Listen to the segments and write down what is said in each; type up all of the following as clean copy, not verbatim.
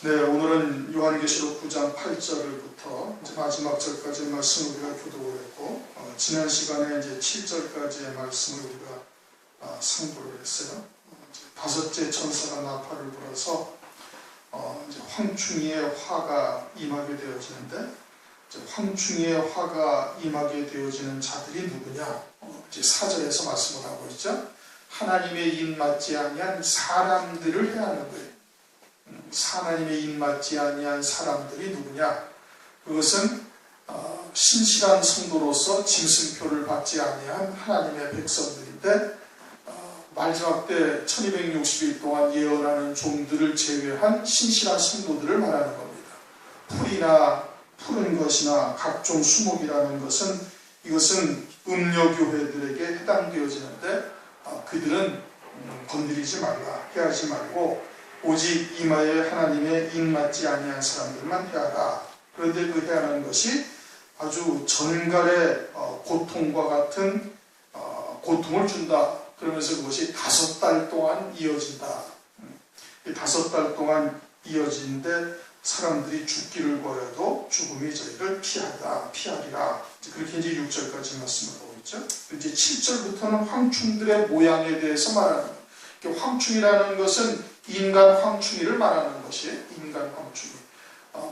네, 오늘은 요한계시록 9장 8절부터 이제 마지막 절까지의 말씀을 우리가 교독을 했고, 지난 시간에 이제 7절까지의 말씀을 우리가 상고를 했어요. 다섯째 천사가 나팔을 불어서 이제 황충이의 화가 임하게 되어지는데, 이제 황충이의 화가 임하게 되어지는 자들이 누구냐? 이제 4절에서 말씀을 하고 있죠. 하나님의 입 맞지 아니한 사람들을 해하는 거예요. 하나님의 입 맞지 아니한 사람들이 누구냐? 그것은 신실한 성도로서 짐승표를 받지 아니한 하나님의 백성들인데, 마지막 때 1260일 동안 예언하는 종들을 제외한 신실한 성도들을 말하는 겁니다. 풀이나 푸른 것이나 각종 수목이라는 것은, 이것은 음녀교회들에게 해당되어지는데, 그들은 건드리지 말라, 해하지 말고 오직 이마에 하나님의 입 맞지 아니한 사람들만 해하라. 그런데 그 해하는 것이 아주 전갈의 고통과 같은 고통을 준다. 그러면서 그것이 5달 동안 이어진다. 5달 동안 이어지는데 사람들이 죽기를 구하여도 죽음이 저희를 피하리라. 그렇게 이제 6절까지 말씀을 하고 있죠. 이제 7절부터는 황충들의 모양에 대해서 말하는 거예요. 황충이라는 것은 인간 황충이를 말하는 것이에요. 인간 황충이.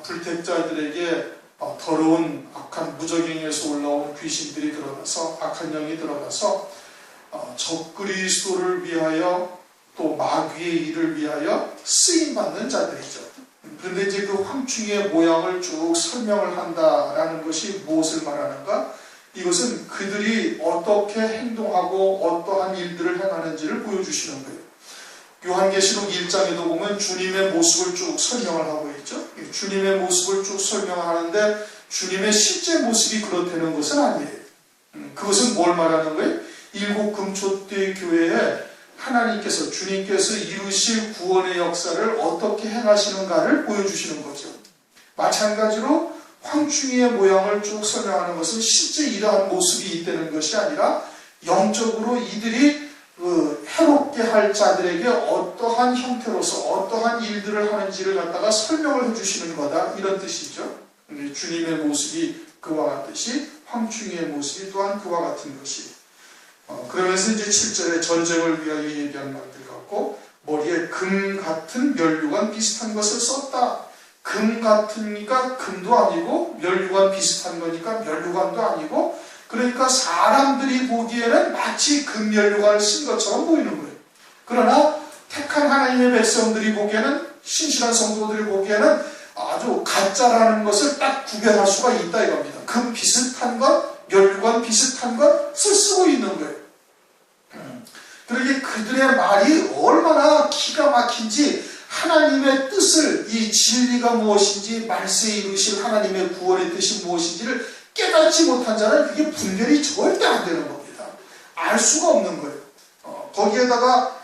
불택자들에게 더러운 악한 무저갱에서 올라온 귀신들이 들어가서, 악한 영이 들어가서 적그리스도를 위하여 또 마귀의 일을 위하여 쓰임받는 자들이죠. 그런데 이제 그 황충이의 모양을 쭉 설명을 한다라는 것이 무엇을 말하는가? 이것은 그들이 어떻게 행동하고 어떠한 일들을 행하는지를 보여주시는 거예요. 요한계시록 1장에도 보면 주님의 모습을 쭉 설명을 하고 있죠. 주님의 모습을 쭉 설명하는데 주님의 실제 모습이 그렇다는 것은 아니에요. 그것은 뭘 말하는 거예요? 일곱 금초대 교회에 하나님께서, 주님께서 이루실 구원의 역사를 어떻게 행하시는가를 보여주시는 거죠. 마찬가지로 황충이의 모양을 쭉 설명하는 것은 실제 이러한 모습이 있다는 것이 아니라 영적으로 이들이 해롭게 할 자들에게 어떠한 형태로서 어떠한 일들을 하는지를 갖다가 설명을 해주시는 거다, 이런 뜻이죠. 주님의 모습이 그와 같듯이 황충이의 모습이 또한 그와 같은 것이. 그러면서 이제 7절에 전쟁을 위하여 얘기한 말들 같고, 머리에 금 같은 면류관 비슷한 것을 썼다. 금 같으니까 금도 아니고, 면류관 비슷한 거니까 면류관도 아니고, 그러니까 사람들이 보기에는 마치 금면류관을 쓴 것처럼 보이는 거예요. 그러나 택한 하나님의 백성들이 보기에는, 신실한 성도들이 보기에는 아주 가짜라는 것을 딱 구별할 수가 있다 이겁니다. 금 비슷한 것, 면류관 비슷한 것을 쓰고 있는 거예요. 그러기에 그들의 말이 얼마나 기가 막힌지, 하나님의 뜻을, 이 진리가 무엇인지, 말세에 이루실 하나님의 구원의 뜻이 무엇인지를 깨닫지 못한 자는 그게 분별이 절대 안 되는 겁니다. 알 수가 없는 거예요. 거기에다가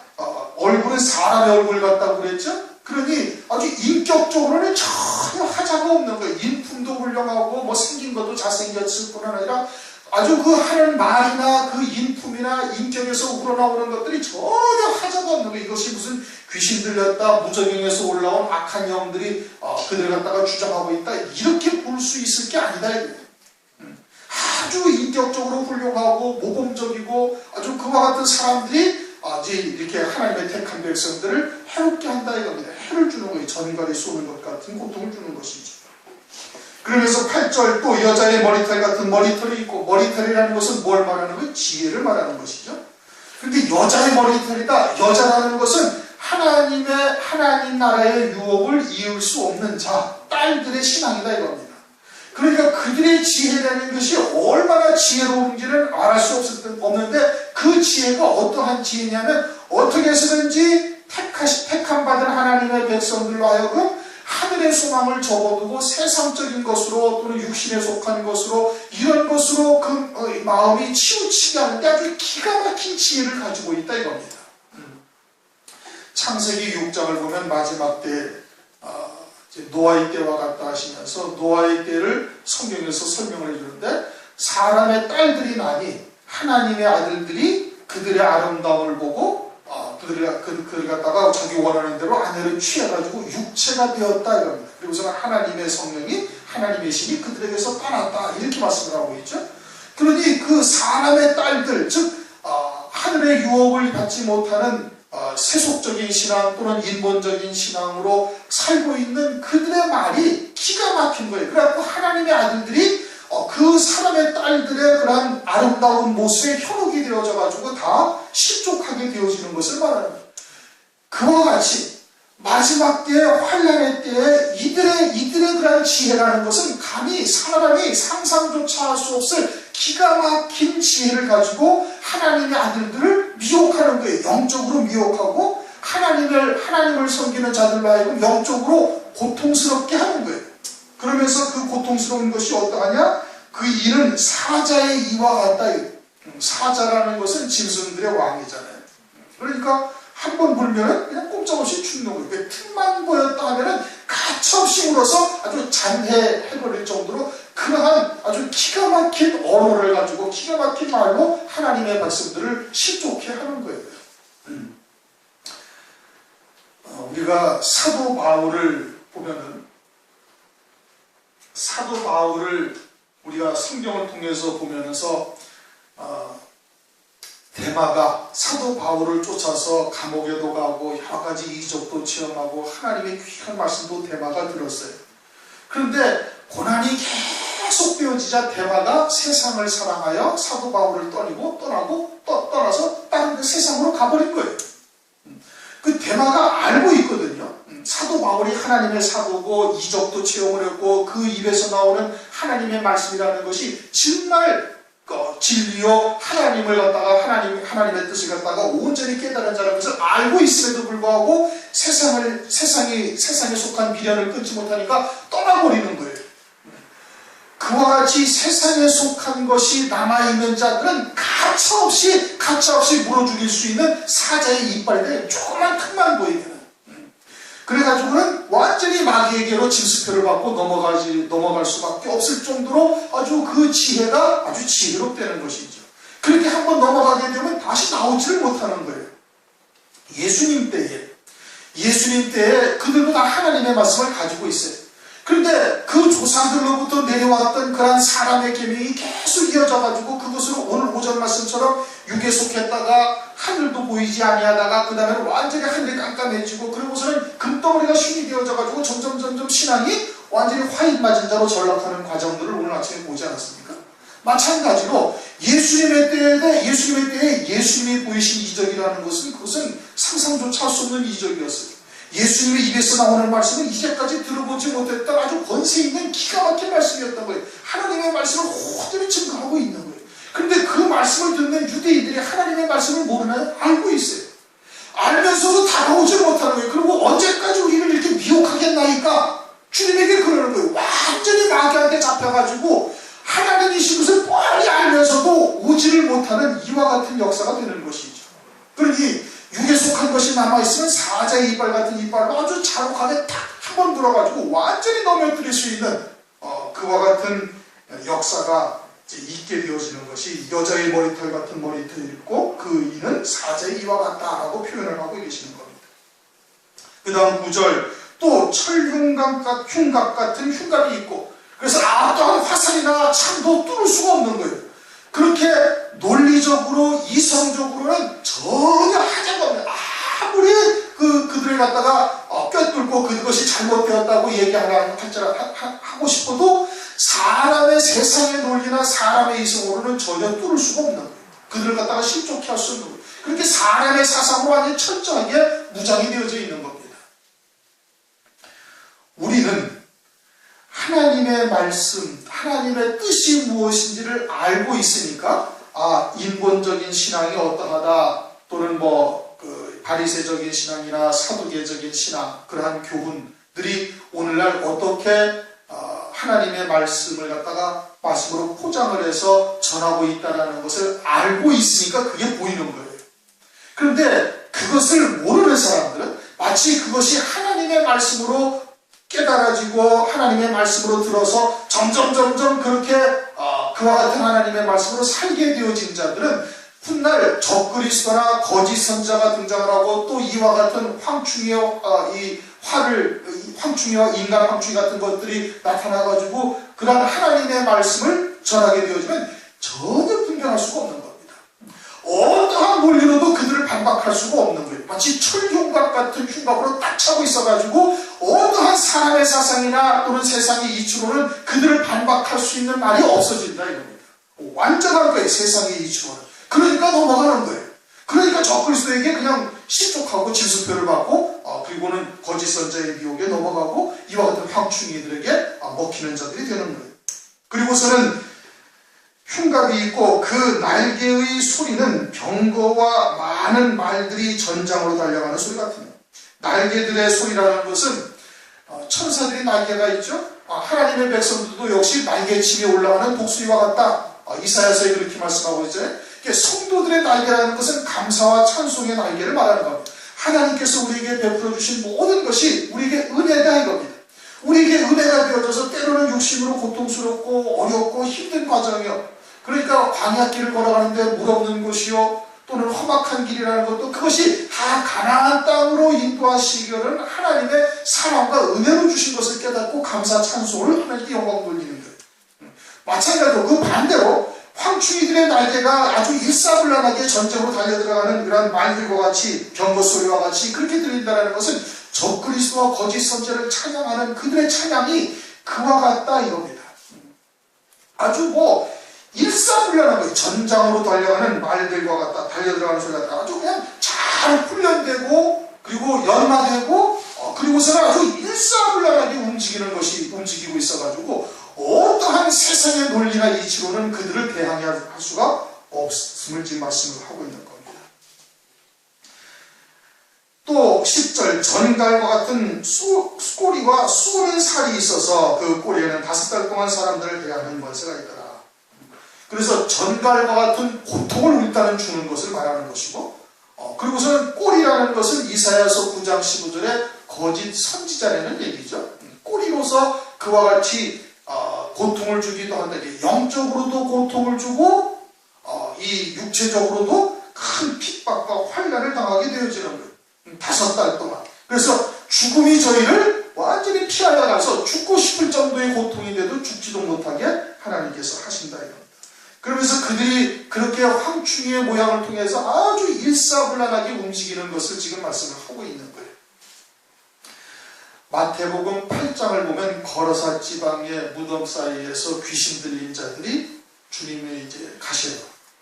얼굴은 사람의 얼굴 같다고 그랬죠? 그러니 아주 인격적으로는 전혀 하자가 없는 거예요. 인품도 훌륭하고 뭐 생긴 것도 잘생겼을 뿐 아니라 아주 그 하는 말이나 그 인품이나 인격에서 우러나오는 것들이 전혀 하자가 없는 거예요. 이것이 무슨 귀신 들렸다, 무저갱에서 올라온 악한 영들이 그들 갖다가 주장하고 있다, 이렇게 볼 수 있을 게 아니다 이거예요. 아주 인격적으로 훌륭하고 모범적이고 아주 그와 같은 사람들이 이제 이렇게 하나님의 택한 백성들을 해롭게 한다 이겁니다. 해를 주는 거예요. 전갈이 쏘는 것 같은 고통을 주는 것이죠. 그러면서 8절, 또 여자의 머리털 같은 머리털이 있고, 머리털이라는 것은 뭘 말하는 거예요? 지혜를 말하는 것이죠. 그런데 여자의 머리털이다. 여자라는 것은 하나님 나라의 유업을 이을 수 없는 자, 딸들의 신앙이다 이겁니다. 그러니까 그들의 지혜라는 것이 얼마나 지혜로운지는 말할 수 없는데, 그 지혜가 어떠한 지혜냐면, 어떻게 해서든지 택함 받은 하나님의 백성들로 하여금 하늘의 소망을 접어두고 세상적인 것으로 또는 육신에 속한 것으로, 이런 것으로 그 마음이 치우치게 하는데 아주 기가 막힌 지혜를 가지고 있다 이겁니다. 창세기 6장을 보면 마지막 때 노아의 때와 같다 하시면서 노아의 때를 성경에서 설명을 해주는데, 사람의 딸들이 나니 하나님의 아들들이 그들의 아름다움을 보고 그 그들 갖다가 자기 원하는 대로 아내를 취해가지고 육체가 되었다 이럽니다. 그리고서는 하나님의 성령이 하나님의 신이 그들에게서 떠났다 이렇게 말씀을 하고 있죠. 그러니 그 사람의 딸들 즉 하늘의 유업을 받지 못하는 세속적인 신앙 또는 인본적인 신앙으로 살고 있는 그들의 말이 기가 막힌 거예요. 그래갖고 하나님의 아들들이 그 사람의 딸들의 그러한 아름다운 모습에 현혹이 되어져 가지고 다 실족하게 되어지는 것을 말하는 거예요. 그와 같이 마지막 때의 환란의 때에 이들의 그러한 지혜라는 것은 감히 사람이 상상조차 할 수 없을 기가 막힌 지혜를 가지고 하나님의 아들들을 미혹하는 거예요. 영적으로 미혹하고 하나님을 섬기는 자들로 하여금 영적으로 고통스럽게 하는 거예요. 그러면서 그 고통스러운 것이 어떠하냐? 그 일은 사자의 이와 같다. 사자라는 것은 짐승들의 왕이잖아요. 그러니까 한 번 물면은 그냥 꼼짝없이 죽는 거예요. 그 틈만 보였다 하면은 가차없이 물어서 아주 잔해해버릴 정도로 그러한 아주 기가 막힌 언어를 가지고 기가 막힌 말로 하나님의 말씀들을 실족해 하는 거예요. 우리가 사도 바울을 보면은 사도 바울을 우리가 성경을 통해서 보면서 데마가 사도 바울을 쫓아서 감옥에도 가고 여러 가지 이적도 체험하고 하나님의 귀한 말씀도 데마가 들었어요. 그런데 고난이 계속 되어지자 데마가 세상을 사랑하여 사도 바울을 떠나서 다른 그 세상으로 가버린 거예요. 그 데마가 알고 있거든요. 사도 바울이 하나님의 사도고 이적도 체험을 했고 그 입에서 나오는 하나님의 말씀이라는 것이 정말 진리요 하나님을 갖다가 하나님의 뜻을 갖다가 온전히 깨달은 자라는 것을 알고 있음에도 불구하고 세상에 속한 미련을 끊지 못하니까 떠나버리는 거예요. 그와 같이 세상에 속한 것이 남아있는 자들은 가차없이 물어 죽일 수 있는 사자의 이빨에 조그만 틈만 보이면 그래가지고는 완전히 마귀에게로 짐수표를 받고 넘어갈 수밖에 없을 정도로 아주 그 지혜가 아주 지혜롭다는 것이죠. 그렇게 한번 넘어가게 되면 다시 나오지를 못하는 거예요. 예수님 때에 그들도 다 하나님의 말씀을 가지고 있어요. 그런데 그 조상들로부터 내려왔던 그러한 사람의 계명이 계속 이어져가지고 그것으로 오늘 오전 말씀처럼 육에 속했다가 하늘도 보이지 아니하다가 그 다음에는 완전히 하늘이 깜깜해지고 그러고서는 금덩어리가 쉰이 되어져가지고 점점 신앙이 완전히 화인 맞은 자로 전락하는 과정들을 오늘 아침에 보지 않았습니까? 마찬가지로 예수님의 때에 예수님이 보이신 이적이라는 것은 그것은 상상조차 할 수 없는 이적이었어요. 예수님의 입에서 나오는 말씀은 이제까지 들어보지 못했던 아주 권세 있는 기가 막힌 말씀이었던 거예요. 하나님의 말씀을 호들히 증거하고 있는 거예요. 그런데 그 말씀을 듣는 유대인들이 하나님의 말씀을 모르나요? 알고 있어요. 알면서도 다가오지 못하는 거예요. 그리고 언제까지 우리를 이렇게 미혹하겠나이까? 주님에게 그러는 거예요. 완전히 마귀한테 잡혀가지고 하나님이신 것을 뻔히 알면서도 오지를 못하는 이와 같은 역사가 되는 것이죠. 그러니 육에 속한 것이 남아있으면 사자의 이빨 같은 이빨로 아주 잔혹하게 탁 한 번 불어가지고 완전히 넘어뜨릴 수 있는 그와 같은 역사가 있게 되어지는 것이 여자의 머리털 같은 머리털이 있고 그 이는 사자의 이와 같다라고 표현을 하고 계시는 겁니다. 그 다음 9절 또 철흉갑 같은 흉갑이 있고 그래서 또한 화살이나 창도 뚫을 수가 없는 거예요. 그렇게 논리적으로 이성적으로는 전혀 하자가 없는 아무리 그들을 갖다가 꿰뚫고 그것이 잘못되었다고 하고 싶어도 사람의 세상의 논리나 사람의 이성으로는 전혀 뚫을 수가 없는 거예요. 그들을 갖다가 실족해 할 수 없는 거예요. 그렇게 사람의 사상으로 완전히 철저하게 무장이 되어져 있는 겁니다. 우리는 하나님의 말씀, 하나님의 뜻이 무엇인지를 알고 있으니까 인본적인 신앙이 어떠하다 또는 바리새적인 신앙이나 사두개적인 신앙 그러한 교훈들이 오늘날 어떻게 하나님의 말씀을 갖다가 말씀으로 포장을 해서 전하고 있다는 것을 알고 있으니까 그게 보이는 거예요. 그런데 그것을 모르는 사람들은 마치 그것이 하나님의 말씀으로 깨달아지고 하나님의 말씀으로 들어서 점점 그렇게 그와 같은 하나님의 말씀으로 살게 되어진 자들은 훗날 적그리스도나 거짓 선자가 등장을 하고 또 이와 같은 황충이와 인간 황충이 같은 것들이 나타나가지고 그러한 하나님의 말씀을 전하게 되어지면 전혀 분별할 수가 없는 겁니다. 어떠한 논리로도 그들을 반박할 수가 없는 거예요. 마치 철흉각 같은 흉각으로 딱 차고 있어가지고 어떠한 사람의 사상이나 또는 세상의 이치로는 그들을 반박할 수 있는 말이 없어진다 이겁니다. 완전한 거예요, 세상의 이치로는. 그러니까 넘어가는 거예요. 그러니까 적그리스도에게 그냥 실족하고 진수표를 받고 그리고는 거짓 선자의 미혹에 넘어가고 이와 같은 황충이들에게 먹히는 자들이 되는 거예요. 그리고서는 흉갑이 있고 그 날개의 소리는 병거와 많은 말들이 전장으로 달려가는 소리 같습니다. 날개들의 소리라는 것은 천사들이 날개가 있죠. 하나님의 백성들도 역시 날개침에 올라가는 독수리와 같다. 이사야서에 그렇게 말씀하고 있잖아요. 성도들의 날개라는 것은 감사와 찬송의 날개를 말하는 겁니다. 하나님께서 우리에게 베풀어 주신 모든 것이 우리에게 은혜다 이겁니다. 우리에게 은혜가 되어져서 때로는 육신으로 고통스럽고 어렵고 힘든 과정이요. 그러니까 광야길을 걸어가는데 물 없는 곳이요 또는 험악한 길이라는 것도 그것이 다 가나안 땅으로 인도하시기는 하나님의 사랑과 은혜로 주신 것을 깨닫고 감사 찬송을 하나님께 영광 돌리는 거예요. 마찬가지로 그 반대로 황충이들의 날개가 아주 일사불란하게 전쟁으로 달려들어가는 그런 말들과 같이 병거 소리와 같이 그렇게 들린다는 것은 적그리스도와 거짓 선지자를 찬양하는 그들의 찬양이 그와 같다 이겁니다. 아주 일사불란한 거예요. 전장으로 달려가는 말들과 같다. 달려들어가는 소리 같다. 아주 그냥 잘 훈련되고 그리고 연마되고 그리고서는 아주 일사불란하게 움직이고 있어가지고 어떠한 세상의 논리나 이치로는 그들을 대항할 수가 없음을 지금 말씀을 하고 있는 겁니다. 또 10절 전갈과 같은 꼬리와 쏘는 살이 있어서 그 꼬리에는 5달 동안 사람들을 대하는 권세가 있더라. 그래서 전갈과 같은 고통을 일단은 주는 것을 말하는 것이고 그리고서는 꼬리라는 것은 이사야서 9장 15절에 거짓 선지자라는 얘기죠. 꼬리로서 그와 같이 고통을 주기도 한다. 영적으로도 고통을 주고 이 육체적으로도 큰 핍박과 환난을 당하게 되어지는 거예요. 5달 동안. 그래서 죽음이 저희를 완전히 피하여 가서 죽고 싶을 정도의 고통인데도 죽지도 못하게 하나님께서 하신다 이겁니다. 그러면서 그들이 그렇게 황충이의 모양을 통해서 아주 일사불란하게 움직이는 것을 지금 말씀을 하고 있는 거예요. 마태복음 8장을 보면 거라사 지방의 무덤 사이에서 귀신 들린 자들이 주님의 이제 가셔요.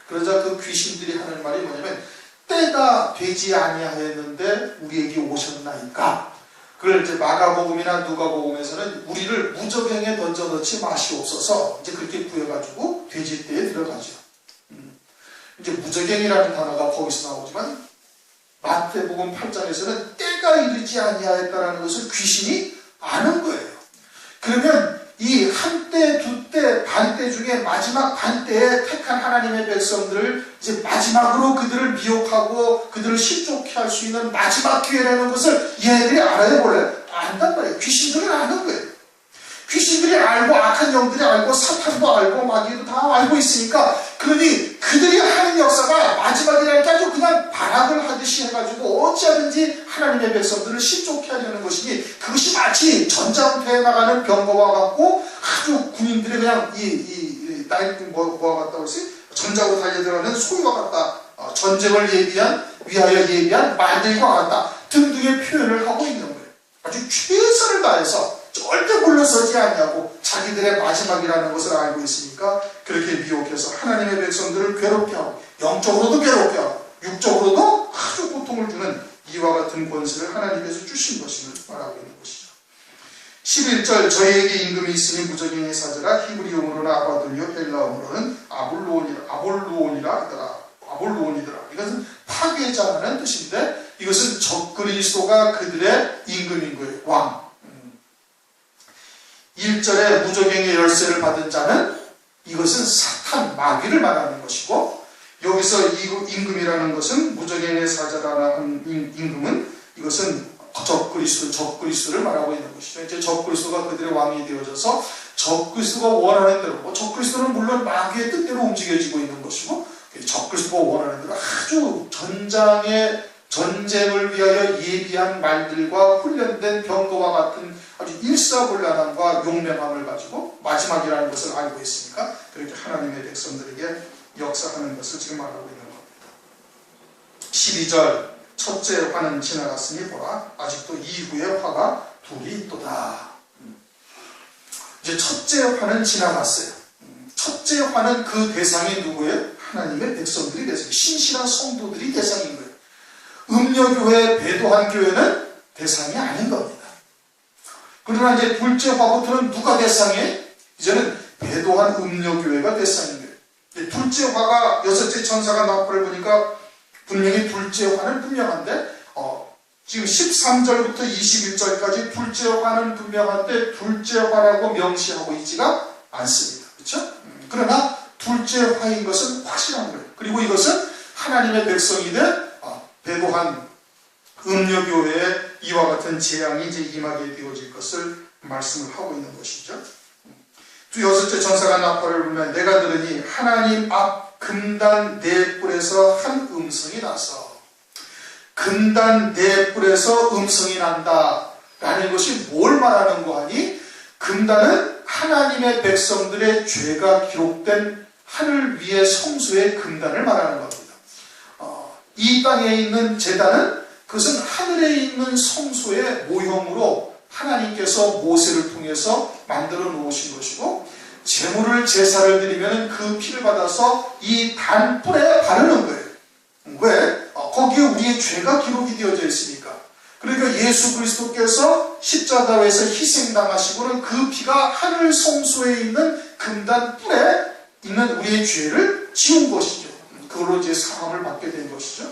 그러자 그 귀신들이 하는 말이 뭐냐면 때가 되지 아니하였는데 우리에게 오셨나이까. 그걸 이제 마가복음이나 누가복음에서는 우리를 무저갱에 던져넣지 마시옵소서 이제 그렇게 구해가지고 돼지떼에 들어가죠. 이제 무저갱이라는 단어가 거기서 나오지만 마태복음 8장에서는 때가 이르지 아니하였다라는 것을 귀신이 아는 거예요. 그러면 이 한때, 두때, 반때 중에 마지막 반때에 택한 하나님의 백성들을 이제 마지막으로 그들을 미혹하고 그들을 실족케 할 수 있는 마지막 기회라는 것을 얘네들이 알아야 볼래? 안단 말이에요. 귀신들은 아는 거예요. 귀신들이 알고 악한 영들이 알고 사탄도 알고 마귀도 다 알고 있으니까 그러니 그들이 하는 역사가 마지막이라는 게 아주 그냥 발악을 하듯이 해가지고 어찌하든지 하나님의 백성들을 실족케 하려는 것이니 그것이 마치 전장터에 나가는 병거와 같고 아주 군인들이 그냥 뭐와 같다고 했어요? 전장으로 달려들어가는 소리와 같다. 전쟁을 위하여 예비한 말들과 같다. 등등의 표현을 하고 있는 거예요. 아주 최선을 다해서 절대 물러서지 않냐고 자기들의 마지막이라는 것을 알고 있으니까 그렇게 미혹해서 하나님의 백성들을 괴롭게 하고 영적으로도 괴롭게 하고 육적으로도 아주 고통을 주는 이와 같은 권세를 하나님께서 주신 것임을 말하고 있는 것이죠. 11절 저희에게 임금이 있으니 무적행의 사자라. 히브리어로는 아바돌리오, 헬라어로는 아볼루온이라 하더라. 아볼루온이더라. 이것은 파괴자라는 뜻인데 이것은 적그리스도가 그들의 임금인 거예요. 왕. 1절에 무적행의 열쇠를 받은 자는 이것은 사탄, 마귀를 말하는 것이고 여기서 임금이라는 것은 무적행의 사자라는 임금은 이것은 적그리스도를 말하고 있는 것이죠. 이제 적그리스도가 그들의 왕이 되어져서 적그리스도가 원하는 대로 적그리스도는 물론 마귀의 뜻대로 움직여지고 있는 것이고 적그리스도가 원하는 대로 아주 전쟁을 위하여 예비한 말들과 훈련된 병거와 같은 아주 일사불란함과 용맹함을 가지고 마지막이라는 것을 알고 있으니까 그렇게 하나님의 백성들에게 역사하는 것을 지금 말하고 있는 겁니다. 12절 첫째 화는 지나갔으니 보라 아직도 이후의 화가 둘이 있도다. 이제 첫째 화는 지나갔어요. 첫째 화는 그 대상이 누구예요? 하나님의 백성들이 대상이에요. 신실한 성도들이 대상인 거예요. 음녀교회, 배도한 교회는 대상이 아닌 겁니다. 그러나 이제 둘째 화부터는 누가 대상이에요? 이제는 배도한 음녀교회가 대상인 거예요. 둘째 화가 여섯째 천사가 나팔을 보니까 분명히 둘째 화는 분명한데 지금 13절부터 21절까지 둘째 화는 분명한데 둘째 화라고 명시하고 있지가 않습니다. 그렇죠? 그러나 둘째 화인 것은 확실한 거예요. 그리고 이것은 하나님의 백성이든 배도한 음녀교회에 이와 같은 재앙이 이제 임하게 되어질 것을 말씀을 하고 있는 것이죠. 또 여섯째 천사가 나팔을 불면 내가 들으니 하나님 앞 금단 네 뿔에서 한 음성이 나서 금단 네 뿔에서 음성이 난다 라는 것이 뭘 말하는 거 하니 금단은 하나님의 백성들의 죄가 기록된 하늘 위의 성소의 금단을 말하는 겁니다. 이 땅에 있는 제단은 그것은 하늘에 있는 성소의 모형으로 하나님께서 모세를 통해서 만들어 놓으신 것이고 제물을 제사를 드리면 그 피를 받아서 이 단뿔에 바르는 거예요. 왜? 거기에 우리의 죄가 기록이 되어져 있으니까. 그러니까 예수 그리스도께서 십자가에서 희생당하시고는 그 피가 하늘 성소에 있는 금단 뿔에 있는 우리의 죄를 지운 것이죠. 그걸로 이제 사함을 받게 된 것이죠.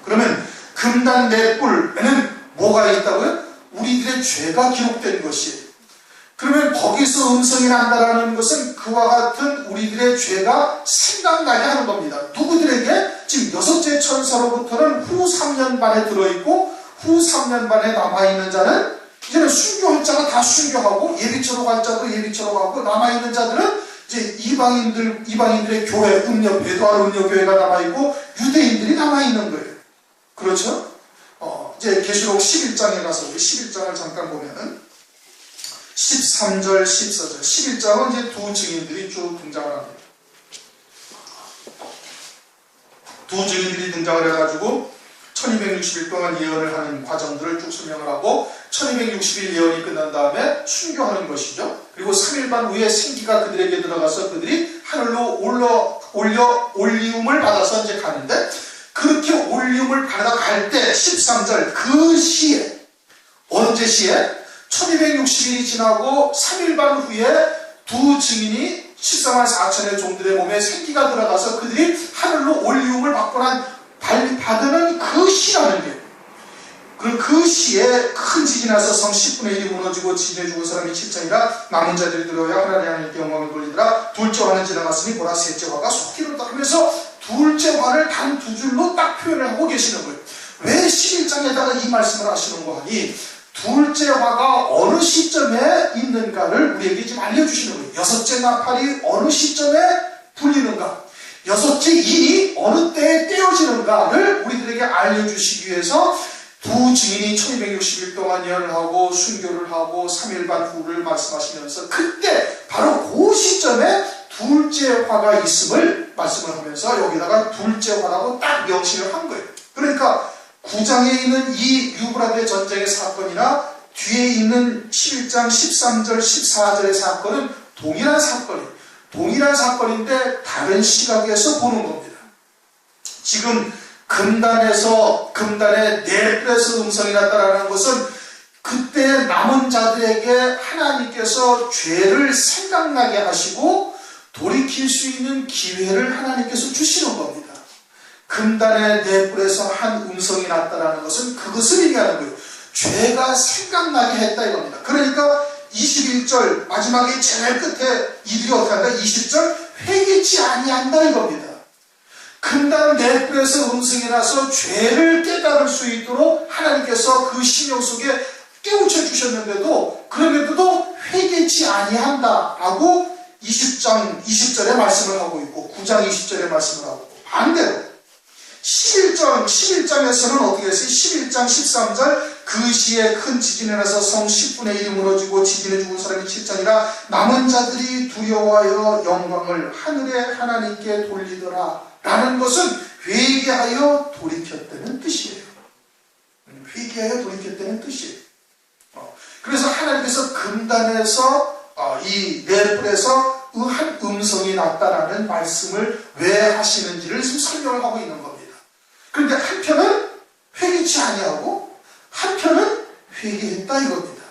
그러면 금단 네 뿔에는 뭐가 있다고요? 우리들의 죄가 기록된 것이에요. 그러면 거기서 음성이 난다라는 것은 그와 같은 우리들의 죄가 생각나게 하는 겁니다. 누구들에게? 지금 여섯째 천사로부터는 후 3년 반에 들어있고 후 3년 반에 남아있는 자는 이제는 순교할 자가 다 순교하고 예비처로 갈 자도 예비처로 가고 남아있는 자들은 이제 이방인들의 교회, 배도한 음녀교회가 남아있고 유대인들이 남아있는 거예요. 그렇죠? 이제 계시록 11장에 가서 우리 11장을 잠깐 보면은 13절, 14절. 11장은 이제 두 증인들이 쭉 등장을 합니다. 두 증인들이 등장을 해가지고 1260일 동안 예언을 하는 과정들을 쭉 설명을 하고 1260일 예언이 끝난 다음에 순교하는 것이죠. 그리고 3일 반 후에 생기가 그들에게 들어가서 그들이 하늘로 올리움을 받아서 이제 가는데 그렇게 올리움을 받아 갈 때 13절 그 시에 언제 시에 1260일이 지나고 3일 반 후에 두 증인이 14만 4천의 종들의 몸에 생기가 들어가서 그들이 하늘로 올리움을 받고 난 받는 그 시라는 게 그리고 그 시에 큰 지진이 나서 성 10분의 1이 무너지고 지진에 죽은 사람이 7천이라 남은 자들이 들어야 하나님께 영광을 돌리더라. 둘째 화는 지나갔으니 보라 셋째 화가 속히로다 하면서 둘째 화를 단 두 줄로 딱 표현을 하고 계시는 거예요. 왜 11장에다가 이 말씀을 하시는 거 하니 둘째 화가 어느 시점에 있는가를 우리에게 지금 알려주시는 거예요. 여섯째 나팔이 어느 시점에 불리는가, 여섯째 인이 어느 때에 떼어지는가를 우리들에게 알려주시기 위해서 두 증인이 1260일 동안 예언을 하고 순교를 하고 3일 반 후를 말씀하시면서 그때 바로 그 시점에 둘째 화가 있음을 말씀을 하면서 여기다가 둘째 화라고 딱 명시를 한 거예요. 그러니까 9장에 있는 이 유브라데 전쟁의 사건이나 뒤에 있는 11장 13절 14절의 사건은 동일한 사건이에요. 동일한 사건인데 다른 시각에서 보는 겁니다. 지금 금단의 네 뿔에서 음성이 났다라는 것은 그때 남은 자들에게 하나님께서 죄를 생각나게 하시고 돌이킬 수 있는 기회를 하나님께서 주시는 겁니다. 금단의 네 뿔에서 한 음성이 났다라는 것은 그것을 얘기하는 거예요. 죄가 생각나게 했다 이겁니다. 그러니까 21절 마지막에 제일 끝에 이들이 어떻게 한다? 20절 회개치 아니한다 이겁니다. 금단 네 뿔에서 음성이 나서 죄를 깨달을 수 있도록 하나님께서 그 심령 속에 깨우쳐 주셨는데도 그럼에도 회개치 아니한다라고 20장 20절에 말씀을 하고 있고 9장 20절에 말씀을 하고 있고, 반대로 11장에서는 어떻게 했어요? 11장 13절 그 시에 큰 지진이 나서 성 10분의 1이 무너지고 지진에 죽은 사람이 7천이라 남은 자들이 두려워하여 영광을 하늘의 하나님께 돌리더라 라는 것은 회개하여 돌이켰다는 뜻이에요. 회개하여 돌이켰다는 뜻이에요. 그래서 하나님께서 금단에서 이 넷불에서 한 음성이 났다라는 말씀을 왜 하시는지를 지금 설명을 하고 있는 겁니다. 그런데 한편은 회개치 아니하고 한편은 회개했다 이겁니다.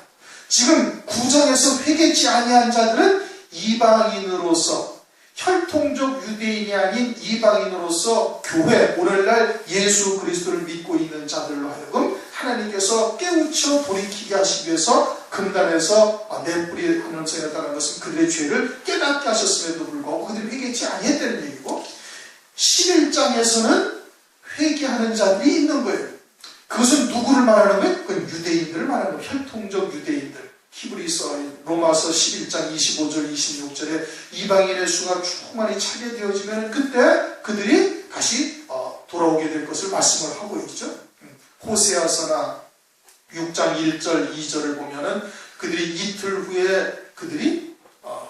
지금 9장에서 회개치 아니한 자들은 이방인으로서 혈통적 유대인이 아닌 이방인으로서 교회, 오늘날 예수 그리스도를 믿고 있는 자들로 하여금 하나님께서 깨우쳐 돌이키게 하시기 위해서 금단에서 넷불이 한 음성이 났다는 것은 그들의 죄를 깨닫게 하셨음에도 불구하고 그들이 회개치 아니했다는 얘기고, 11장에서는 회개하는 자들이 있는 거예요. 그것은 누구를 말하는 거예요? 그건 유대인들을 말하는 거예요. 혈통적 유대인들. 히브리서, 로마서 11장 25절 26절에 이방인의 수가 충만히 차게 되어지면 그때 그들이 다시 돌아오게 될 것을 말씀을 하고 있죠. 호세아서나 6장 1절 2절을 보면은 그들이 이틀 후에 그들이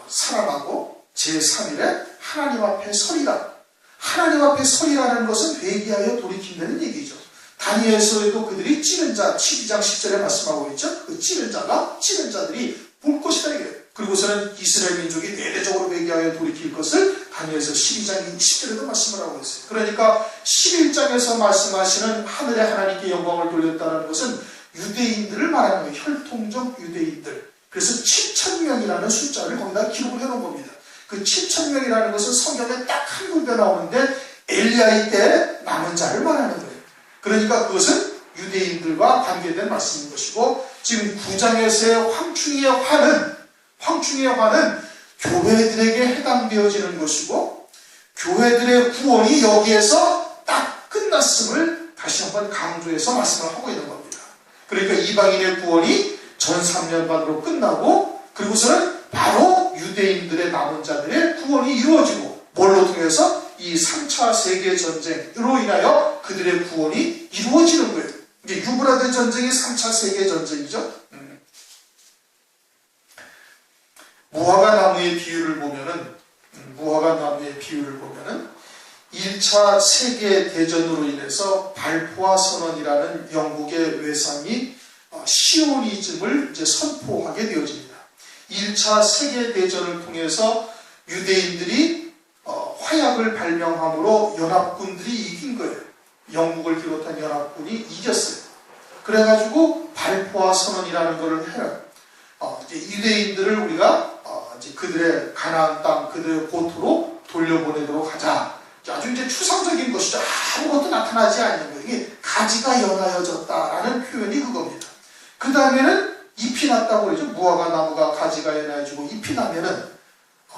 살아나고 제3일에 하나님 앞에 서리라. 하나님 앞에 서리라는 것은 회개하여 돌이킨다는 얘기죠. 다니엘서에도 그들이 찌른 자 12장 10절에 말씀하고 있죠. 그 찌른 자들이 볼 것이다 이게. 그리고서는 이스라엘 민족이 대대적으로 회개하여 돌이킬 것을 다니엘서 12장 10절에도 말씀을 하고 있어요. 그러니까 11장에서 말씀하시는 하늘의 하나님께 영광을 돌렸다는 것은 유대인들을 말하는 거예요. 혈통적 유대인들. 그래서 7,000명이라는 숫자를 거기다 기록을 해놓은 겁니다. 그 7,000명이라는 것은 성경에 딱 한 군데 나오는데 엘리야의 때 남은 자를 말하는 거예요. 그러니까 그것은 유대인들과 관계된 말씀인 것이고, 지금 9장에서의 황충의 화는 교회들에게 해당되어지는 것이고, 교회들의 구원이 여기에서 딱 끝났음을 다시 한번 강조해서 말씀을 하고 있는 겁니다. 그러니까 이방인의 구원이 전 3년반으로 끝나고, 그리고서는 바로 유대인들의 남은 자들의 구원이 이루어지고, 뭘로 통해서? 이 3차 세계전쟁으로 인하여 그들의 구원이 이루어지는 거예요. 이게 유브라데 전쟁이 3차 세계전쟁이죠. 무화과 나무의 비유를 보면은 1차 세계대전으로 인해서 발포와 선언이라는 영국의 외상이 시오니즘을 이제 선포하게 되어집니다. 1차 세계대전을 통해서 유대인들이 화약을 발명함으로 연합군들이 이긴 거예요. 영국을 비롯한 연합군이 이겼어요. 그래가지고 발포와 선언이라는 것을 해요. 유대인들을 우리가 이제 그들의 가나안 땅, 그들의 고토로 돌려보내도록 하자. 아주 이제 추상적인 것이죠. 아무것도 나타나지 않는 거예요. 이게 가지가 연하여졌다라는 표현이 그겁니다. 그 다음에는 잎이 났다고 그러죠. 무화과 나무가 가지가 연하여지고 잎이 나면은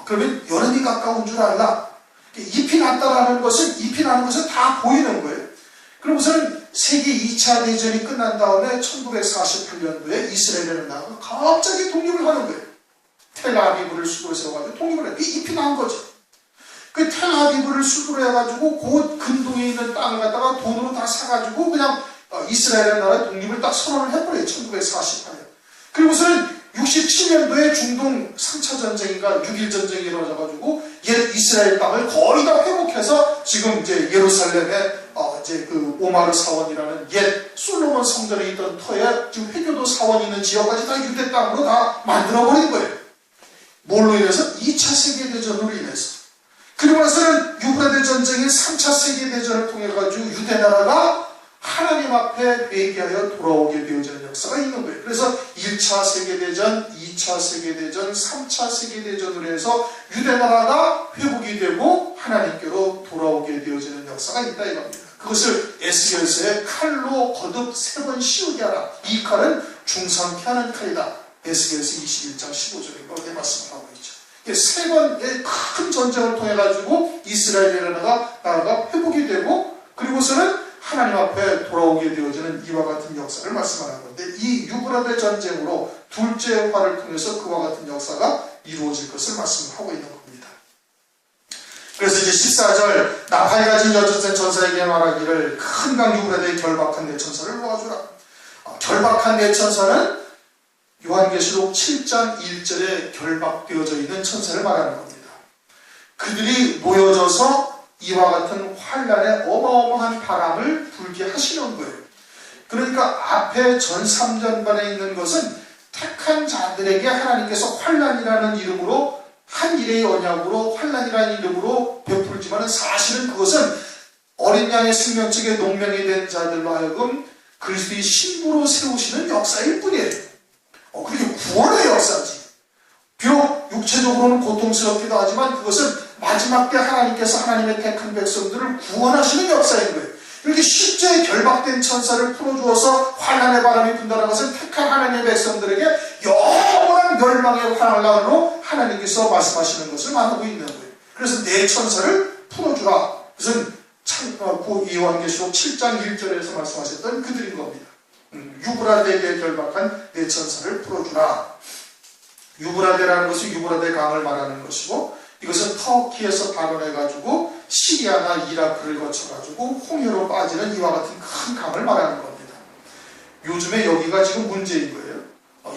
그러면 여름이 가까운 줄 알라. 잎이 나는 것은 다 보이는 거예요. 그러고서는 세계 2차 대전이 끝난 다음에 1948년도에 이스라엘이라는 나라가 갑자기 독립을 하는 거예요. 텔아비브를 수도로 세워가지고 독립을 해요. 잎이 난 거죠. 그 텔아비브를 수도로 해가지고 그 근동에 있는 땅을 갖다가 돈으로 다 사가지고 그냥 이스라엘이라는 나라의 독립을 딱 선언을 해버려요. 1948년. 그리고서는 67년도에 중동 3차 전쟁인가 6.1 전쟁이 일어나가지고 옛 이스라엘 땅을 거의 다 회복해서 지금 이제 예루살렘에 이제 그 오마르 사원이라는 옛 솔로몬 성전에 있던 터에 지금 회교도 사원이 있는 지역까지 다 유대 땅으로 다 만들어버린 거예요. 뭘로 인해서? 2차 세계대전으로 인해서. 그리고 나서는 유브라데 전쟁인 3차 세계대전을 통해가지고 유대 나라가 하나님 앞에 회개하여 돌아오게 되어지는 역사가 있는 거예요. 그래서 1차 세계대전, 2차 세계대전, 3차 세계대전으로 해서 유대나라가 회복이 되고 하나님께로 돌아오게 되어지는 역사가 있다 이겁니다. 그것을 에스겔서에 칼로 거듭 3번 씌우게 하라. 이 칼은 중상케 하는 칼이다. 에스겔서 21장 15절에 그렇게 말씀을 하고 있죠. 3번의 큰 전쟁을 통해 가지고 이스라엘이라는 나라가 회복이 되고, 그리고서는 하나님 앞에 돌아오게 되어지는 이와 같은 역사를 말씀하는 건데, 이 유브라데 전쟁으로 둘째 화를 통해서 그와 같은 역사가 이루어질 것을 말씀하고 있는 겁니다. 그래서 이제 14절 나팔이 가진 여섯째 천사에게 말하기를 큰 강 유브라데에 결박한 네 천사를 놓아주라. 결박한 네 천사는 요한계시록 7장 1절에 결박되어져 있는 천사를 말하는 겁니다. 그들이 모여져서 이와 같은 환란의 어마어마한 바람을 불게 하시는 거예요. 그러니까 앞에 전 3전반에 있는 것은 택한 자들에게 하나님께서 환란이라는 이름으로 한 일의 언약으로 환란이라는 이름으로 베풀지만 사실은 그것은 어린 양의 생명책에 농명이 된 자들로 하여금 그리스도의 신부로 세우시는 역사일 뿐이에요. 그게 구원의 역사지. 비록 육체적으로는 고통스럽기도 하지만 그것은 마지막 때 하나님께서 하나님의 택한 백성들을 구원하시는 역사인 거예요. 이렇게 십자에 결박된 천사를 풀어주어서 환란의 바람이 분다는 것은 택한 하나님의 백성들에게 영원한 멸망의 환란으로 하나님께서 말씀하시는 것을 말하고 있는 거예요. 그래서 네 천사를 풀어주라. 그것은 요한계시록 7장 1절에서 말씀하셨던 그들인 겁니다. 유브라데에게 결박한 네 천사를 풀어주라. 유브라데라는 것은 유브라데 강을 말하는 것이고 이것은 터키에서 발원해가지고 시리아나 이라크를 거쳐가지고 홍해로 빠지는 이와 같은 큰 강을 말하는 겁니다. 요즘에 여기가 지금 문제인 거예요.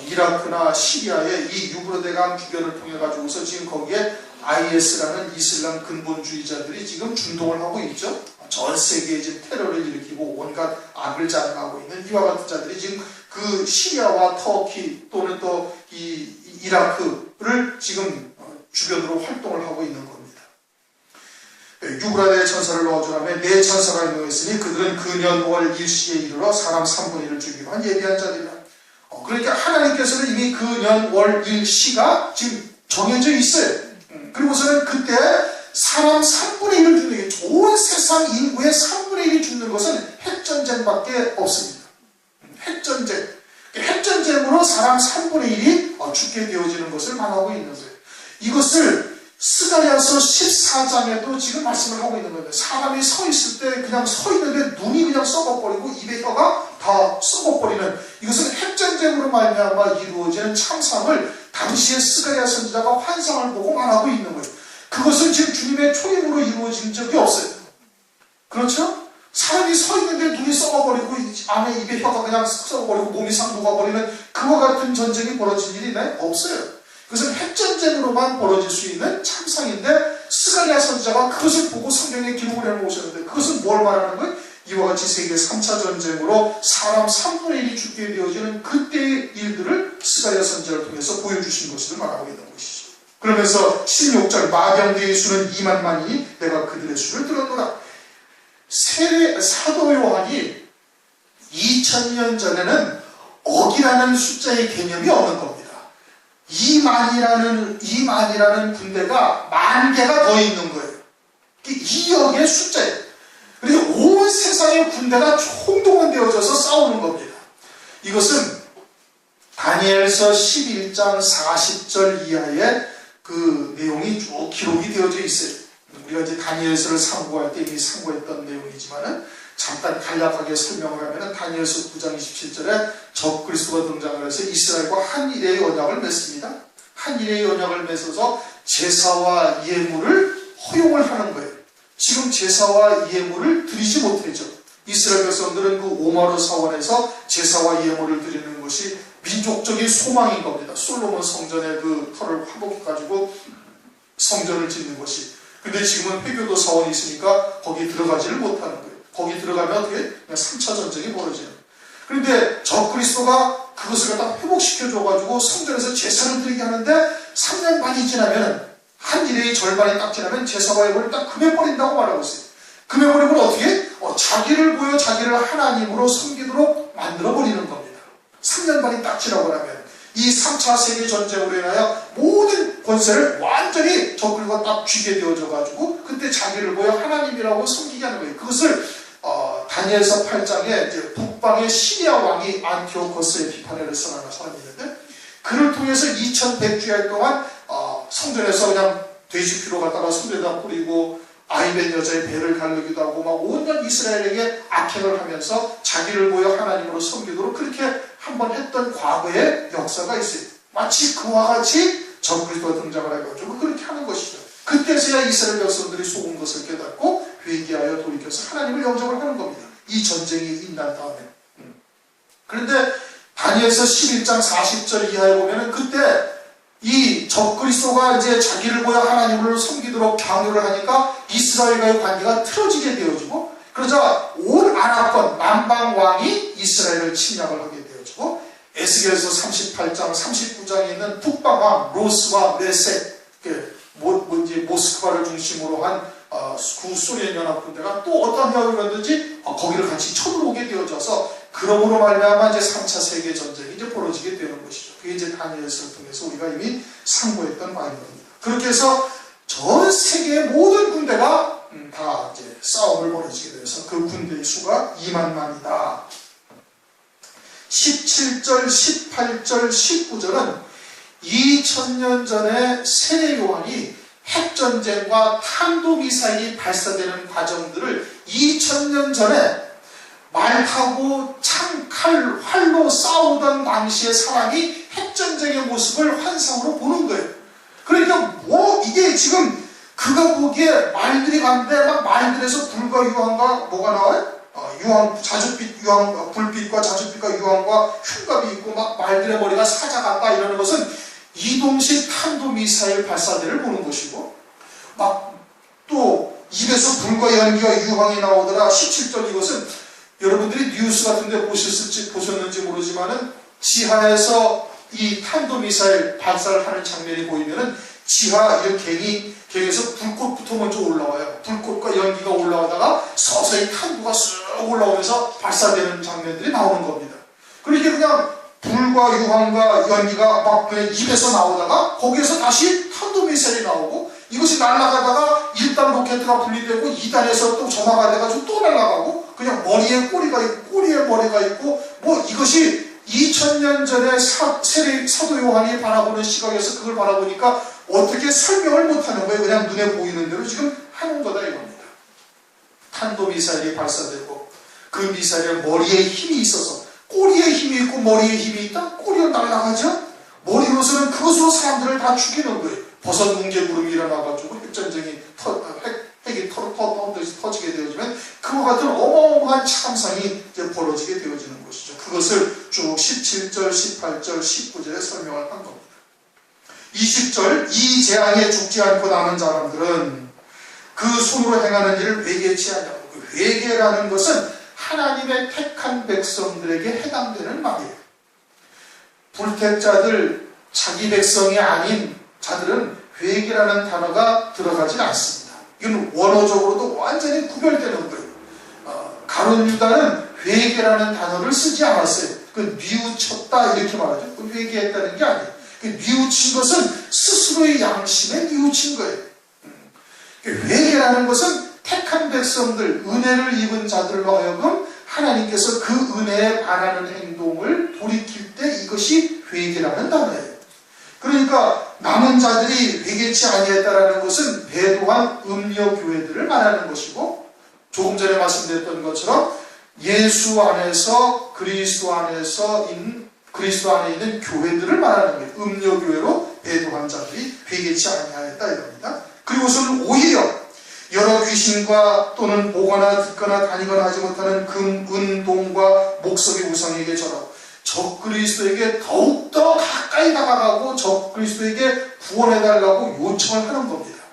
이라크나 시리아의 이 유브라데 강 주변을 통해가지고서 지금 거기에 IS라는 이슬람 근본주의자들이 지금 준동을 하고 있죠. 전 세계에 지금 테러를 일으키고 온갖 악을 자행하고 있는 이와 같은 자들이 지금 그 시리아와 터키 또는 또 이 이라크를 지금 주변으로 활동을 하고 있는 겁니다. 유브라데 천사를 넣어주라며 네 천사가 임명했으니 그들은 그년 월 일시에 이르러 사람 3분의 1을 죽이고 한 예비한 자들이라. 그러니까 하나님께서는 이미 그년 월 일시가 지금 정해져 있어요. 그리고서는 그때 사람 3분의 1을 죽는 게 온 세상 인구의 3분의 1이 죽는 것은 핵전쟁밖에 없습니다. 핵전쟁. 핵전쟁으로 사람 3분의 1이 죽게 되어지는 것을 말하고 있는 거예요. 이것을 스가랴서 14장에도 지금 말씀을 하고 있는 겁니다. 사람이 서 있을 때 그냥 서 있는데 눈이 그냥 썩어버리고 입에 혀가 다 썩어버리는 이것은 핵전쟁으로 말미암아 이루어지는 참상을 당시에 스가랴 선지자가 환상을 보고 말하고 있는 거예요. 그것은 지금 주님의 초림으로 이루어진 적이 없어요. 그렇죠? 사람이 서 있는데 눈이 썩어버리고 안에 입에 혀가 그냥 썩어버리고 몸이 싹 녹아버리는 그와 같은 전쟁이 벌어진 일이 없어요. 그것은 핵전쟁으로만 벌어질 수 있는 참상인데 스가랴 선지자가 그것을 보고 성경에 기록을 해놓으셨는데 그것은 뭘 말하는 거예요? 이와 같이 세계 3차 전쟁으로 사람 3분의 1이 죽게 되어지는 그때의 일들을 스가랴 선지자를 통해서 보여주신 것을 말하고 있는 것이죠. 그러면서 16절 마병대의 수는 2만만이니 내가 그들의 수를 들었노라. 사도 요한이 2000년 전에는 억이라는 숫자의 개념이 없는 겁니다. 2만이라는 군대가 10,000개가 더 있는 거예요. 2억의 숫자예요. 그래서 온 세상의 군대가 총동원되어져서 싸우는 겁니다. 이것은 다니엘서 11장 40절 이하의 그 내용이 쭉 기록이 되어져 있어요. 우리가 이제 다니엘서를 상고할 때 이미 상고했던 내용이지만은 잠깐 간략하게 설명을 하면은 다니엘서 9장 27절에 적그리스도가 등장을 해서 이스라엘과 한 일의 언약을 맺습니다. 한 일의 언약을 맺어서 제사와 예물을 허용을 하는 거예요. 지금 제사와 예물을 드리지 못했죠. 이스라엘 백성들은 그 오마르 사원에서 제사와 예물을 드리는 것이 민족적인 소망인 겁니다. 솔로몬 성전의 그 터를 회복해가지고 성전을 짓는 것이. 근데 지금은 회교도 사원이 있으니까 거기 들어가지를 못하는 거예요. 거기 들어가면 어떻게? 그냥 3차 전쟁이 벌어져요. 그런데 적그리스도가 그것을 갖다 회복시켜줘가지고 성전에서 제사를 드리게 하는데 3년 반이 지나면 한 일의 절반이 딱 지나면 제사와 예물을 딱 금해버린다고 말하고 있어요. 금해버리면 어떻게? 자기를 보여 자기를 하나님으로 섬기도록 만들어버리는 겁니다. 3년 반이 딱 지나고 나면 이 3차 세계전쟁으로 인하여 모든 권세를 완전히 적그리스도가 딱 쥐게 되어져가지고 그때 자기를 보여 하나님이라고 섬기게 하는 거예요. 그것을 다니엘서 8장에 이제 북방의 시리아 왕이 안티오코스의 비판을 선하는 사람이 있는데 그를 통해서 2100주일 동안 성전에서 그냥 돼지피로 갖다가 손에다 뿌리고 아이벤 여자의 배를 가르기도 하고 막 온갖 이스라엘에게 악행을 하면서 자기를 보여 하나님으로 섬기도록 그렇게 한번 했던 과거의 역사가 있어요. 마치 그와 같이 적그리스도가 등장을 해가지고 그렇게 하는 것이죠. 그때서야 이스라엘 백성들이 속은 것을 깨닫고 회개하여 돌이켜서 하나님을 영접을 하는 겁니다. 이 전쟁이 끝난 다음에. 그런데 다니엘서 11장 40절 이하에 보면은 그때 이 적그리스도가 이제 자기를 보여 하나님을 섬기도록 강요를 하니까 이스라엘과의 관계가 틀어지게 되어지고, 그러자 온 아랍권 남방왕이 이스라엘을 침략을 하게 되어지고, 에스겔서 38장 39장에 있는 북방왕 로스와 메섹, 모스크바를 중심으로 한 구소련 연합군대가 또 어떤 협의를 했는지 거기를 같이 쳐들어오게 되어져서, 그러므로 말미암아 이제 3차 세계전쟁이 이제 벌어지게 되는 것이죠. 그게 이제 다니엘서를 통해서 우리가 이미 상고했던 바입니다. 그렇게 해서 전 세계의 모든 군대가 다 이제 싸움을 벌어지게 돼서 그 군대의 수가 2만만이다. 17절, 18절, 19절은 2000년 전에 세례 요한이 핵전쟁과 탄도미사일이 발사되는 과정들을 2000년 전에 말 타고 창, 칼, 활로 싸우던 당시의 사람이 핵전쟁의 모습을 환상으로 보는 거예요. 그러니까 이게 지금 그가 보기에 말들이 가는데 막 말들에서 불과 유황과 뭐가 나와요? 불빛과 자줏빛과 유황과 흉갑이 있고 막 말들의 머리가 사자 같다 이러는 것은 이동식 탄도미사일 발사대를 보는 것이고, 막 또 입에서 불과 연기와 유황이 나오더라. 17절 이것은 여러분들이 뉴스 같은 데 보셨는지 모르지만은 지하에서 이 탄도미사일 발사를 하는 장면이 보이면은 지하 갱에서 불꽃부터 먼저 올라와요. 불꽃과 연기가 올라오다가 서서히 탄도가 쑥 올라오면서 발사되는 장면들이 나오는 겁니다. 그러니까 그냥 불과 유황과 연기가 막 그냥 입에서 나오다가 거기에서 다시 탄도미사일이 나오고, 이것이 날아가다가 1단 로켓트가 분리되고 2단에서 또 점화가 돼가지고 또 날아가고, 그냥 머리에 꼬리가 있고 꼬리에 머리가 있고, 이것이 2000년 전에 사도 요한이 바라보는 시각에서 그걸 바라보니까 어떻게 설명을 못하는 거예요. 그냥 눈에 보이는 대로 지금 하는 거다 이겁니다. 탄도미사일이 발사되고 그 미사일에 머리에 힘이 있어서, 꼬리에 힘이 있고 머리에 힘이 있다? 꼬리로 날아가죠? 머리로서는 그것으로 사람들을 다 죽이는 거예요. 버섯 뭉게구름이 일어나가지고 핵전쟁이 핵이 터지게 되어지면 그와 같은 어마어마한 참상이 이제 벌어지게 되어지는 것이죠. 그것을 쭉 17절, 18절, 19절에 설명을 한 겁니다. 20절, 이 재앙에 죽지 않고 남은 사람들은 그 손으로 행하는 일을 회개치 않냐고. 그 회개라는 것은 하나님의 택한 백성들에게 해당되는 말이에요. 불택자들, 자기 백성이 아닌 자들은 회개라는 단어가 들어가진 않습니다. 이건 원어적으로도 완전히 구별되는 거예요. 가룟 유다는 회개라는 단어를 쓰지 않았어요. 그 뉘우쳤다 이렇게 말하죠. 그 회개했다는 게 아니에요. 그 뉘우친 것은 스스로의 양심에 뉘우친 거예요. 회개라는 것은 택한 백성들, 은혜를 입은 자들로 하여금 하나님께서 그 은혜에 반하는 행동을 돌이킬 때 이것이 회개라는 단어예요. 그러니까 남은 자들이 회개치 아니했다라는 것은 배도한 음녀교회들을 말하는 것이고, 조금 전에 말씀드렸던 것처럼 예수 안에서 그리스도 안에 있는 교회들을 말하는 거예요. 음녀교회로 배도한 자들이 회개치 아니하였다 이겁니다. 그리고서는 오히려 여러 귀신과 또는 보거나 듣거나 다니거나 하지 못하는 금, 은, 동과 목석의 우상에게 절하고 적그리스도에게 더욱더 가까이 다가가고 적그리스도에게 구원해달라고 요청을 하는 겁니다.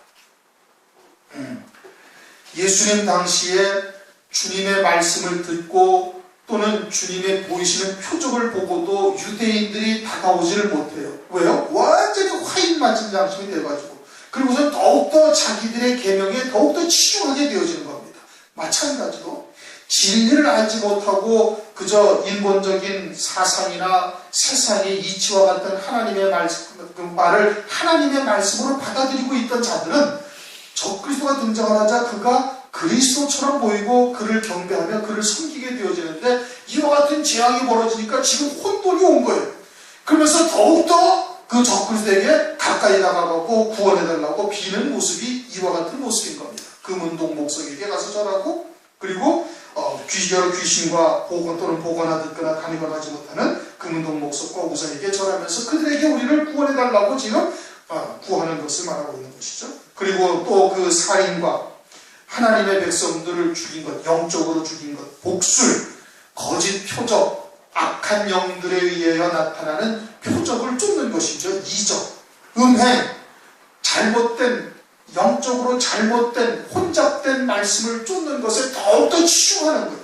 예수님 당시에 주님의 말씀을 듣고 또는 주님의 보이시는 표적을 보고도 유대인들이 다가오지를 못해요. 왜요? 완전히 화인맞은 양심이 돼가지고. 그리고서 더욱더 자기들의 계명에 더욱더 치중하게 되어지는 겁니다. 마찬가지로 진리를 알지 못하고 그저 인본적인 사상이나 세상의 이치와 같은 하나님의 말을 하나님의 말씀으로 받아들이고 있던 자들은 적그리스도가 등장을 하자 그가 그리스도처럼 보이고 그를 경배하며 그를 섬기게 되어지는데, 이와 같은 재앙이 벌어지니까 지금 혼돈이 온 거예요. 그러면서 더욱더 그 적그리스도에게 가까이 다가가고 구원해달라고 비는 모습이 이와 같은 모습인 겁니다. 금은동 목석에게 가서 절하고, 그리고 여러 귀신과 보건 또는 보거나 듣거나 다니거나 하지 못하는 금은동 목석과 우상에게 절하면서 그들에게 우리를 구원해달라고 지금 구하는 것을 말하고 있는 것이죠. 그리고 또 그 살인과 하나님의 백성들을 죽인 것, 영적으로 죽인 것, 복술, 거짓 표적, 악한 영들에 의하여 나타나는 표적을 쫓는 것이죠. 이적, 음행, 잘못된, 영적으로 잘못된, 혼잡된 말씀을 쫓는 것에 더욱더 치중하는 거예요.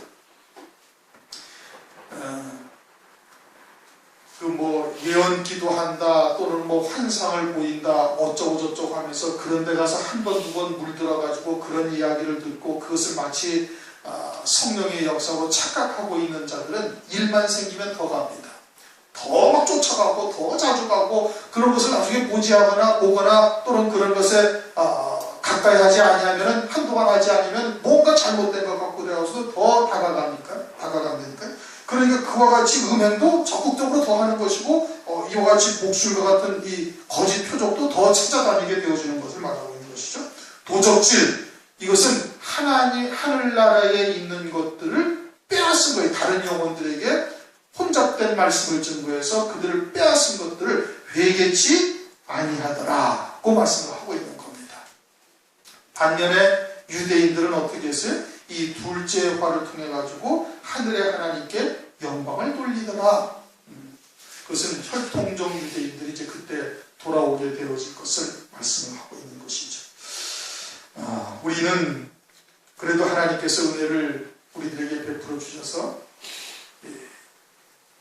예언기도 한다, 또는 환상을 보인다, 어쩌고저쩌고 하면서 그런 데 가서 한 번, 두 번 물들어가지고 그런 이야기를 듣고 그것을 마치 성령의 역사로 착각하고 있는 자들은 일만 생기면 더 갑니다. 더 막 쫓아가고 더 자주 가고 그런 것을 나중에 보지하거나 보거나 또는 그런 것에 가까이 하지 아니하면 한동안 하지 않으면 뭔가 잘못된 것 같고 되어서 더 다가간다니까요. 그러니까 그와 같이 음행도 적극적으로 더 하는 것이고 이와 같이 복술과 같은 이 거짓 표적도 더 찾아다니게 되어지는 것을 말하고 있는 것이죠. 도적질, 이것은 하늘나라에 있는 것들을 빼앗은 거예요. 다른 영혼들에게 혼잡된 말씀을 증거해서 그들을 빼앗은 것들을 회개치 아니하더라고 말씀을 하고 있는 겁니다. 반면에 유대인들은 어떻게 했어요? 이 둘째 화를 통해 가지고 하늘의 하나님께 영광을 돌리더라. 그것은 혈통적 유대인들이 이제 그때 돌아오게 되어질 것을 말씀을 하고 있는 것이죠. 우리는 그래도 하나님께서 은혜를 우리들에게 베풀어 주셔서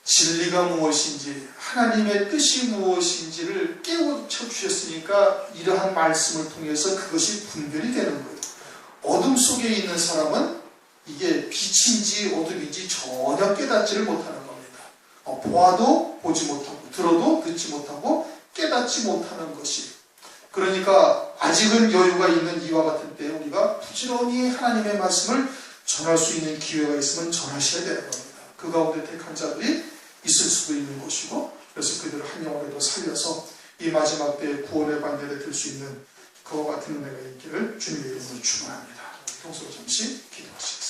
진리가 무엇인지, 하나님의 뜻이 무엇인지를 깨우쳐 주셨으니까 이러한 말씀을 통해서 그것이 분별이 되는 거예요. 어둠 속에 있는 사람은 이게 빛인지 어둠인지 전혀 깨닫지를 못하는 겁니다. 보아도 보지 못하고 들어도 듣지 못하고 깨닫지 못하는 것이, 그러니까 아직은 여유가 있는 이와 같은 때에 우리가 부지런히 하나님의 말씀을 전할 수 있는 기회가 있으면 전하셔야 되는 겁니다. 그 가운데 택한 자들이 있을 수도 있는 것이고, 그래서 그들을 한 영혼에도 살려서 이 마지막 때에 구원의 반열에 들 수 있는 그와 같은 은혜가 있기를 주님의 이름으로 축원합니다. 평소 잠시 기도하시겠습니다.